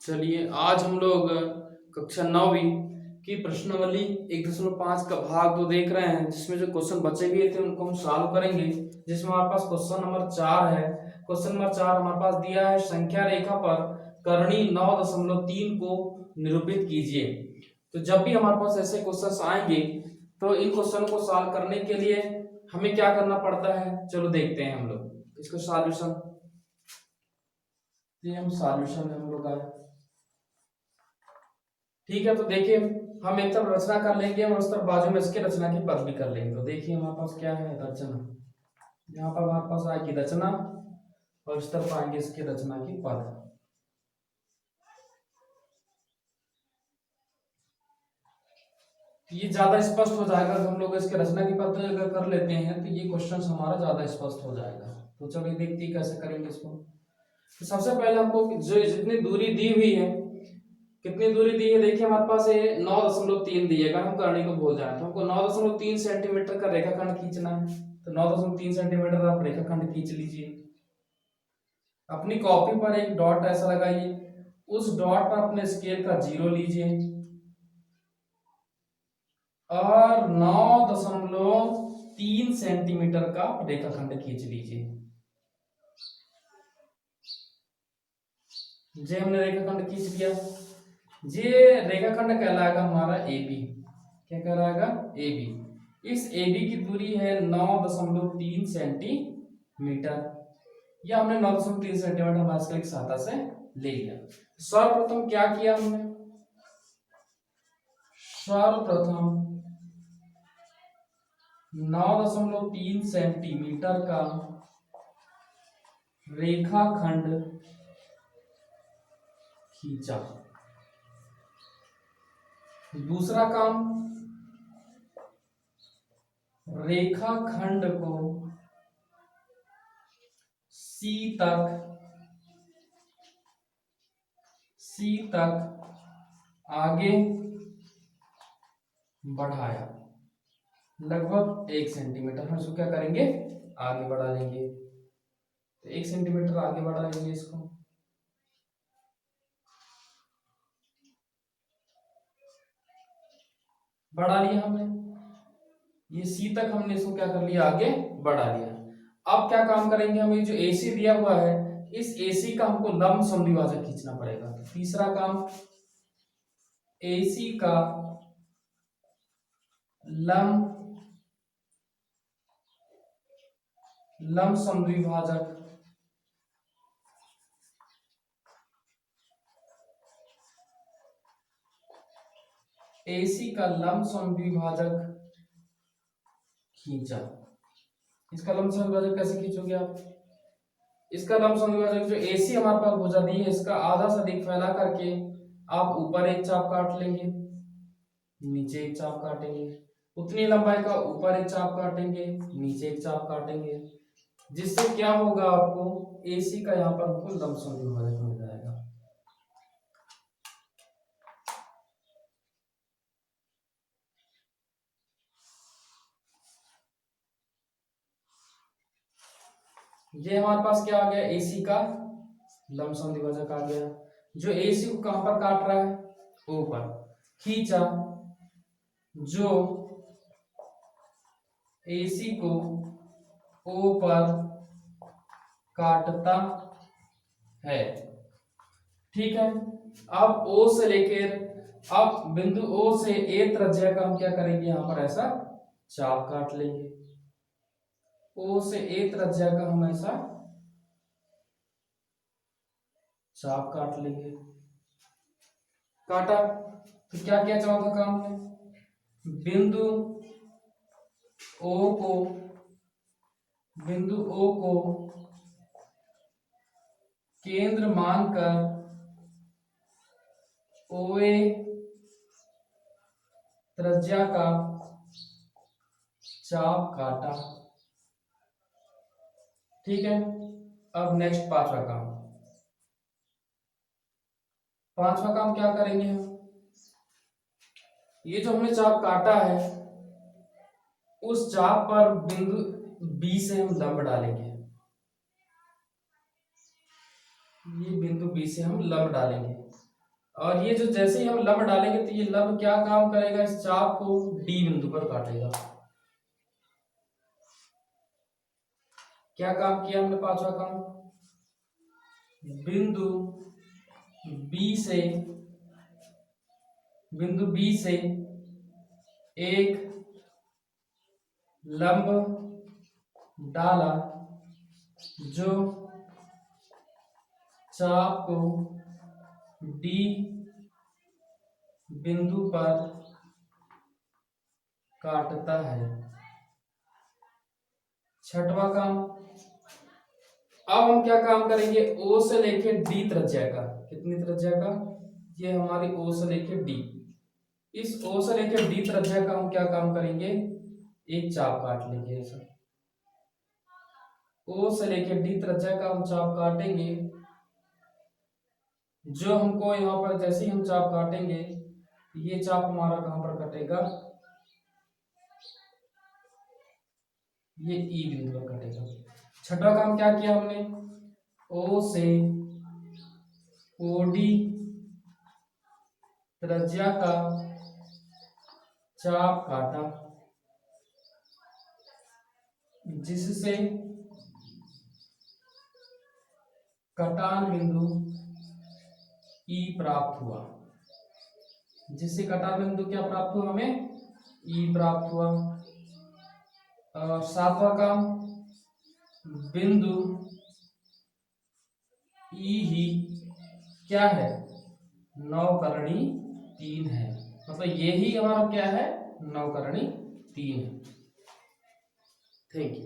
चलिए आज हम लोग कक्षा 9वीं की प्रश्नावली 1.5 का भाग 2 देख रहे हैं, जिसमें जो क्वेश्चन बचे हुए थे उनको हम सॉल्व करेंगे। जिसमें हमारे पास क्वेश्चन नंबर 4 है। क्वेश्चन नंबर 4 हमारे पास दिया है, संख्या रेखा पर कर्णी 9.3 को निरूपित कीजिए। तो जब भी हमारे पास ऐसे क्वेश्चंस आएंगे तो इन क्वेश्चन को सॉल्व करने के लिए हमें क्या करना पड़ता है, चलो देखते हैं हम लोग इसको सॉल्यूशन। ये हम सॉल्यूशन हम लोग आए, ठीक है। तो देखिए हम एक तरफ रचना कर लेंगे और उस तरफ बाजू में इसके रचना की पद भी कर लेंगे। तो देखिए हमारे पास क्या है, रचना। यहाँ पर हमारे पास आएगी रचना और इस तरफ आएंगे इसके रचना की पद। ये ज्यादा स्पष्ट हो जाएगा अगर हम लोग इसके रचना की पद अगर कर लेते हैं तो ये क्वेश्चन हमारा ज्यादा स्पष्ट हो जाएगा। तो चलिए देखते हैं कैसे करेंगे इसको। तो सबसे पहले हमको जो जितनी दूरी दी हुई है, कितनी दूरी दी है, देखिए हमारे पास ये 9.3 दी है। अगर हम करने को भूल जाए तो हमको 9.3 सेंटीमीटर का रेखाखंड खींचना है। तो 9.3 सेंटीमीटर आप रेखाखंड खींच लीजिए। अपनी कॉपी पर एक डॉट ऐसा लगाइए, उस डॉट पर अपने स्केल का 0 लीजिए और 9.3 सेंटीमीटर का रेखाखंड खींच लीजिए। जे हमने रेखाखंड खींच लिया। ये रेखाखंड कहलाएगा हमारा AB। क्या कहलाएगा? AB। इस AB की दूरी है 9.3 सेंटीमीटर। या हमने 9.3 सेंटीमीटर हमारे स्केल की सहायता से ले लिया। सर्वप्रथम क्या किया हमने? सर्वप्रथम 9.3 सेंटीमीटर का रेखाखंड खींचा। दूसरा काम, रेखाखंड को C तक आगे बढ़ाया, लगभग 1 सेंटीमीटर। हम इसको क्या करेंगे? आगे बढ़ा लेंगे। तो 1 सेंटीमीटर आगे बढ़ा लेंगे इसको। बढ़ा लिया हमने, ये C तक हमने इसको क्या कर लिया? आगे बढ़ा लिया। अब क्या काम करेंगे? हम ये जो AC दिया हुआ है, इस AC का हमको लंब समद्विभाजक खींचना पड़ेगा। तीसरा काम, AC का लंब समद्विभाजक AC का लंब समद्विभाजक खींचा। इसका लंब समद्विभाजक कैसे खींचोगे आप? इसका लंब समद्विभाजक जो AC हमारे पास भुजा दी है, इसका आधा से अधिक फैला करके आप ऊपर एक चाप काट लेंगे, नीचे एक चाप काटेंगे। उतनी लंबाई का ऊपर एक चाप काटेंगे, नीचे एक चाप काटेंगे, जिससे क्या होगा? आपको AC का यहाँ पर आपको लंब समद्विभाजक मिल जाएगा। ये हमारे पास क्या आ गया? AC का लंब समद्विभाजक आ गया। जो AC को कहां पर काट रहा है? ऊपर। खींचा, जो AC को ऊपर काटता है, ठीक है। अब O से लेकर, अब बिंदु O से A त्रिज्या का हम क्या करेंगे? यहां पर ऐसा चाप काट लेंगे। O से A त्रिज्या का हम ऐसा चाप काट लेंगे। काटा तो क्या किया? चौथा काम में बिंदु O को केंद्र मानकर OA त्रिज्या का चाप काटा, ठीक है। अब नेक्स्ट पांचवा काम। पांचवा काम क्या करेंगे हम? ये जो हमने चाप काटा है, उस चाप पर बिंदु B से हम लंब डालेंगे। ये बिंदु B से हम लंब डालेंगे। और ये जो जैसे ही हम लंब डालेंगे तो ये लंब क्या काम करेगा, इस चाप को डी बिंदु पर काटेगा। क्या काम किया हमने, पांचवा काम, बिंदु बी से एक लंब डाला जो चाप को डी बिंदु पर काटता है। छठवां काम, अब हम क्या काम करेंगे, ओ से लेके डी त्रिज्या का, कितनी त्रिज्या का, ये हमारी ओ से लेके डी, इस ओ से लेके डी त्रिज्या का हम क्या काम करेंगे, एक चाप काट लेंगे ऐसा। ओ से लेके डी त्रिज्या का हम चाप काटेंगे, जो हमको यहाँ पर जैसे ही हम चाप काटेंगे ये चाप हमारा कहां पर कटेगा, ये ई बिंदु पर कटेगा। छठा काम क्या किया हमने, ओ से ओडी त्रिज्या का चाप काटा, जिससे कटान बिंदु ई प्राप्त हुआ, जिससे कटान बिंदु क्या प्राप्त हुआ, हमें ई प्राप्त हुआ। सातवां काम, बिंदु ई ही क्या है, नवकर्णी 3 है, मतलब ये ही हमारा क्या है, नवकर्णी 3 है। Thank you.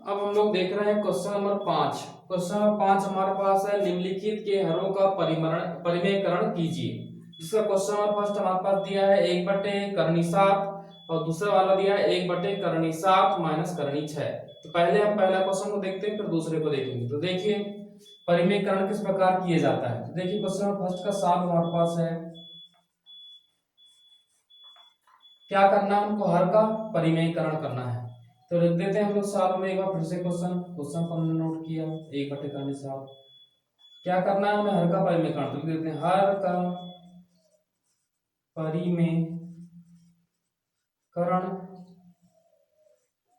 अब हम लोग देख रहे हैं क्वेश्चन नंबर 5। क्वेश्चन नंबर 5 हमारे पास है, निम्नलिखित के हरों का परिमेयकरण कीजिए। जिसका क्वेश्चन नंबर फर्स्ट हमारे पास दिया है 1/7 और दूसरा वाला दिया है 1/7 माइनस करनी 6। तो पहले हम पहला क्वेश्चन को देखते हैं, फिर दूसरे को देखेंगे। तो देखिए परिमेयकरण किस प्रकार किया जाता है। तो देखिए क्वेश्चन नंबर फर्स्ट का 7 हमारे पास है, क्या करना है, हमको हर का परिमेयकरण करना है। तो लिख देते हैं हम लोग साल में एक बार फिर से क्वेश्चन पर हमने नोट किया 1/7। क्या करना है हमें, हर का परिमेयकरण। तो लिख देते हैं हर का परिमेयकरण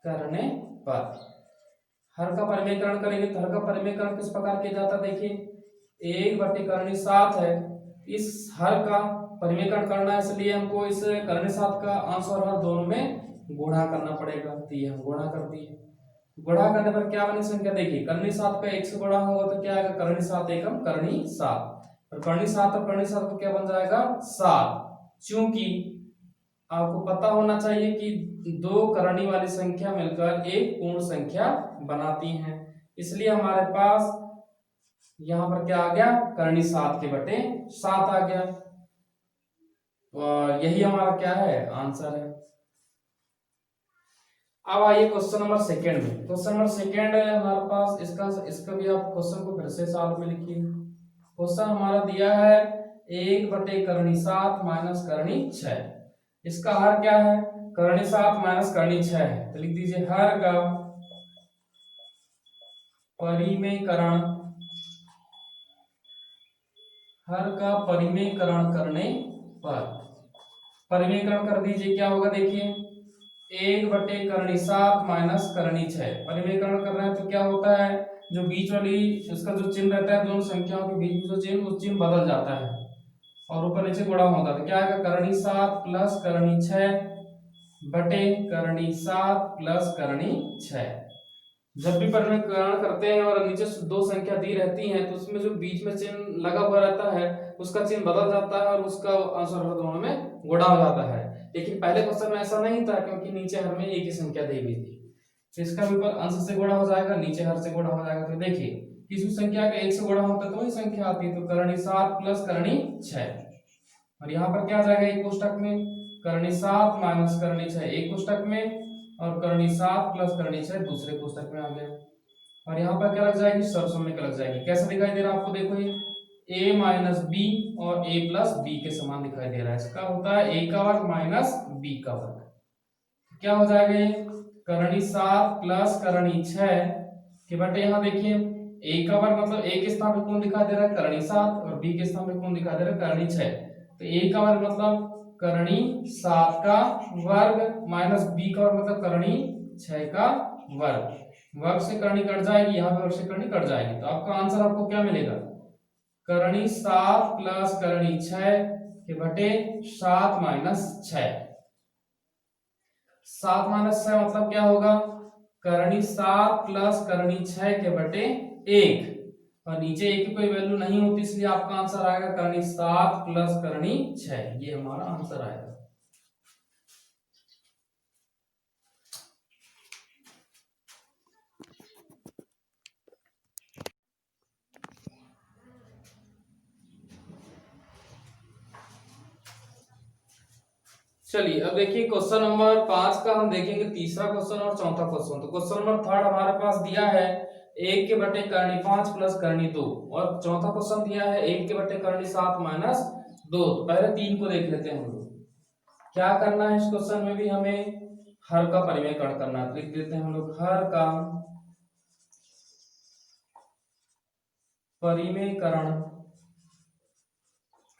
करने पर, हर का परिमेयकरण करेंगे तो हर का परिमेयकरण किस प्रकार किया जाता है। देखिए 1/7 है, इस हर का परिमेयकरण करना है, इसलिए हमको इस करनी 7 का अंश और हर दोनों में गुणा करना पड़ेगा। तो ये हम गुणा कर दिए, गुणा करने पर क्या बनी संख्या, देखिए करनी 7 का 1 से गुणा होगा तो क्या आएगा, करनी 7 एकम करनी 7, और करनी 7 और करनी 7 को क्या बन जाएगा 7। चूंकि आपको पता होना चाहिए कि दो करनी वाली संख्या मिलकर एक पूर्ण संख्या बनाती हैं, इसलिए हमारे पास यहां पर क्या आ गया, करनी 7/7 आ गया, और यही हमारा क्या है, आंसर है। अब आइए क्वेश्चन नंबर सेकंड में। क्वेश्चन नंबर सेकंड है हमारे पास, इसका भी आप क्वेश्चन को फिर से साल में लिखिए। क्वेश्चन हमारा दिया है 1/7 माइनस करनी 6। इसका हर क्या है, करनी 7 माइनस करनी 6 है। तो लिख दीजिए हर का परिमेयकरण, हर का परिमेयकरण करने पर, परिमेयकरण कर दीजिए, क्या होगा देखिए 1/7 माइनस करनी 6। परिमेयकरण कर रहे हैं तो क्या होता है, जो बीच वाली इसका जो चिन्ह रहता है, दोनों संख्याओं के बीच में जो चिन्ह, वो चिन्ह बदल जाता है और ऊपर नीचे गुणा होता है। तो क्या आएगा, करनी 7 प्लस करनी 6 बटे करनी 7 प्लस करनी 6। जब भी परिमेयकरण करते हैं और नीचे दो संख्या दी रहती हैं तो उसमें जो बीच में चिन्ह लगा हुआ रहता है उसका चिन्ह बदल जाता है और उसका आंसर दोनों में गुणा हो जाता है। लेकिन पहले क्वेश्चन में ऐसा नहीं था, क्योंकि नीचे हर में एक ही संख्या दी हुई थी। तो इसका भी ऊपर अंश से गुणा हो जाएगा, नीचे हर से गुणा हो जाएगा। तो देखिए किसी संख्या का 1 से गुणा होता है तो वही संख्या आती है। तो करनी 7 प्लस करनी 6, और यहाँ पर क्या आ जाएगा, एक कोष्टक में करनी 7 माइनस करनी 6 एक कोष्टक में, और करनी 7 प्लस करनी 6 दूसरे कोष्टक में आ गया। और यहाँ पर क्या लग जाएगी, सरसों में क्या लग जाएगी। कैसा दिखाई दे रहा है आपको, देखो ये a माइनस बी और a प्लस बी के समान दिखाई दे रहा है। इसका होता है a का वर्ग माइनस b का वर्ग। क्या हो जाएगा ये करणी 7 प्लस करणी 6 के बटे यहाँ देखिए a का वर्ग मतलब a के स्थान पे कौन दिखाई दे रहा है करणी 7 और b के स्थान पे कौन दिखाई दे रहा है करणी 6। तो a का वर्ग मतलब करणी 7 का वर्ग माइनस b का वर्ग मतलब करणी 6 का वर्ग। वर्ग से करणी कट जाएगी, यहाँ पे वर्ग से करणी कट जाएगी, तो आपका आंसर आपको क्या मिलेगा करणी 7 प्लस करणी 6 के बटे 7 माइनस 6। 7 माइनस 6 मतलब क्या होगा करणी 7 प्लस करणी 6 के बटे 1 और नीचे एक की कोई वैल्यू नहीं होती, इसलिए आपका आंसर आएगा करणी 7 प्लस करणी 6। ये हमारा आंसर आएगा। चलिए अब देखिए क्वेश्चन नंबर 5 का हम देखेंगे तीसरा क्वेश्चन और चौथा क्वेश्चन। तो क्वेश्चन नंबर 3 हमारे पास दिया है 1 के बटे करणी 5 प्लस करणी 2 और चौथा क्वेश्चन दिया है 1 के बटे करणी 7 माइनस 2। तो पहले 3 को देख लेते हैं हम लोग। क्या करना है इस क्वेश्चन में भी हमें हर का परिमेयकरण करना है। लिख देते हैं हम लोग हर का परिमेयकरण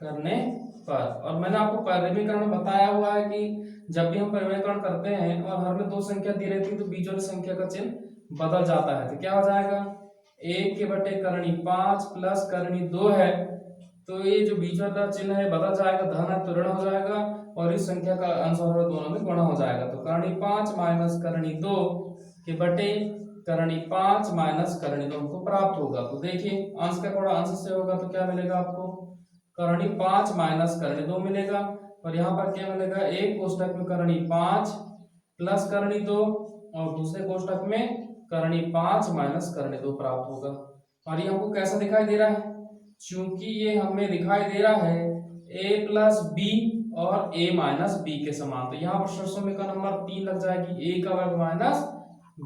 करने पर। और मैंने आपको परिमेयकरण में बताया हुआ है कि जब भी हम परिमेयकरण करते हैं और हर में दो संख्या दी रहती है तो बीच वाली संख्या का चिन्ह बदल जाता है। तो क्या हो जाएगा 1 के बटे करणी 5 प्लस करणी 2 है, तो ये जो बीच वाला चिन्ह है बदल जाएगा, धन है तो ऋण हो जाएगा और इस संख्या का अंश और दोनों में गुणा हो जाएगा। तो करणी 5 माइनस करणी 2 के बटे करणी 5 माइनस करणी 2 हमको प्राप्त होगा। तो देखिए अंश का थोड़ा अंश से होगा तो क्या मिलेगा आपको करणी 5 माइनस करणी 2 मिलेगा और यहाँ पर क्या मिलेगा एक कोष्टक में करणी 5 प्लस करणी 2 और दूसरे कोष्टक में करणी 5 माइनस करणी 2 प्राप्त होगा। और ये हमको कैसा दिखाई दे रहा है, चूंकि ये हमें दिखाई दे रहा है a प्लस बी और a माइनस बी के समान, तो यहाँ पर समीकरण का नंबर 3 लग जाएगी a का वर्ग माइनस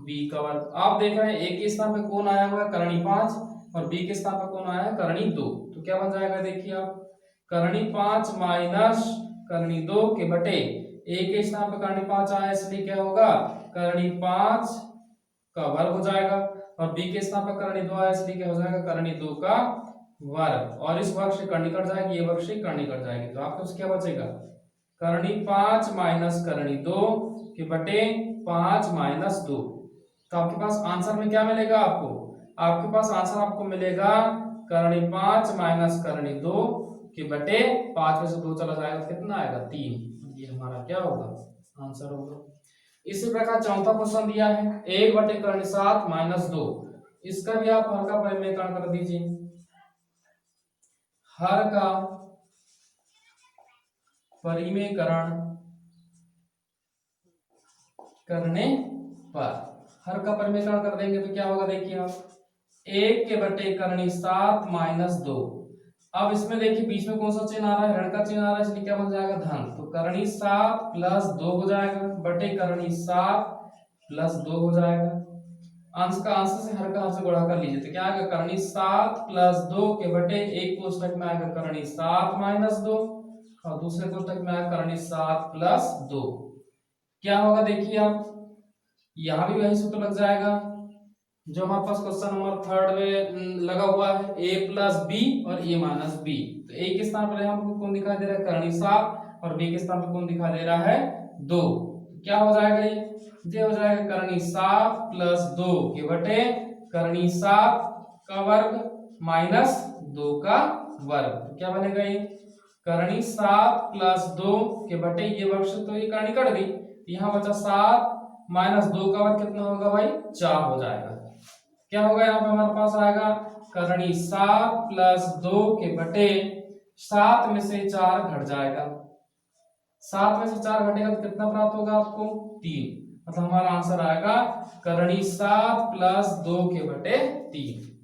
b का वर्ग। आप देख रहे हैं a के स्थान पे कौन आया हुआ है करणी 5 और b के स्थान पे कौन आया है करणी 2। तो क्या बन जाएगा देखिए आप करणी 5 माइनस करणी 2 के बटे a के स्थान पे करणी 5 आया इसलिए क्या होगा करणी 5 का वर्ग हो जाएगा और b के स्थान पर करणी 2 आया इसलिए क्या हो जाएगा करणी 2 का वर्ग और इस वर्ग से करणी कट जाएगी, ये वर्ग से करणी कट जाएगी, तो आपके पास क्या बचेगा करणी 5 माइनस करणी 2 के बटे 5 माइनस 2। तो आपके पास आंसर में क्या मिलेगा आपके पास आंसर आपको मिलेगा करणी 5 माइनस करणी 2 के बटे 5 में से 2 चला जाएगा तो कितना आएगा 3। ये हमारा क्या होगा आंसर होगा। इसी प्रकार चौथा क्वेश्चन दिया है 1 बटे करणी 7 माइनस 2, इसका भी आप हर का परिमेयकरण कर दीजिए। हर का परिमेयकरण करने पर हर का परिमेयकरण कर देंगे तो क्या होगा देखिए आप 1 के बटे करणी 7 माइनस 2। अब इसमें देखिए बीच में कौन सा चिन्ह आ रहा है ऋण का चिन्ह आ रहा है इसलिए क्या बन जाएगा धन, तो करणी 7 प्लस 2 हो जाएगा बटे करणी 7 प्लस 2 हो जाएगा। अंश का अंश से हर का हर से गुणा कर लीजिए तो क्या आएगा करणी 7 प्लस 2 के बटे एक कोष्टक में आएगा करणी 7 माइनस 2 और दूसरे कोष्टक में आएगा करणी 7 प्लस 2। क्या होगा देखिए आप यहां भी वही सूत्र लग जाएगा जो हमारे पास क्वेश्चन नंबर 3 में लगा हुआ है a प्लस बी और a माइनस बी। तो a के स्थान पर हमको कौन दिखाई दे रहा है करणी 7 और b के स्थान पर कौन दिखाई दे रहा है 2। क्या हो जाएगा ये हो जाएगा करणी 7 प्लस 2 के बटे करणी 7 का वर्ग माइनस 2 का वर्ग। क्या बनेगा ये करणी 7 प्लस 2 के बटे ये वर्ग से तो ये करणी कट गई, यहाँ बचा 7 माइनस 2 का वर्ग कितना होगा भाई 4 हो जाएगा। क्या होगा यहाँ पे हमारे पास आएगा करणी 7 प्लस 2 के बटे 7 में से 4 घट जाएगा, 7 में से 4 घटेगा तो कितना प्राप्त होगा आपको 3, मतलब हमारा आंसर आएगा करणी 7 प्लस 2 के बटे 3।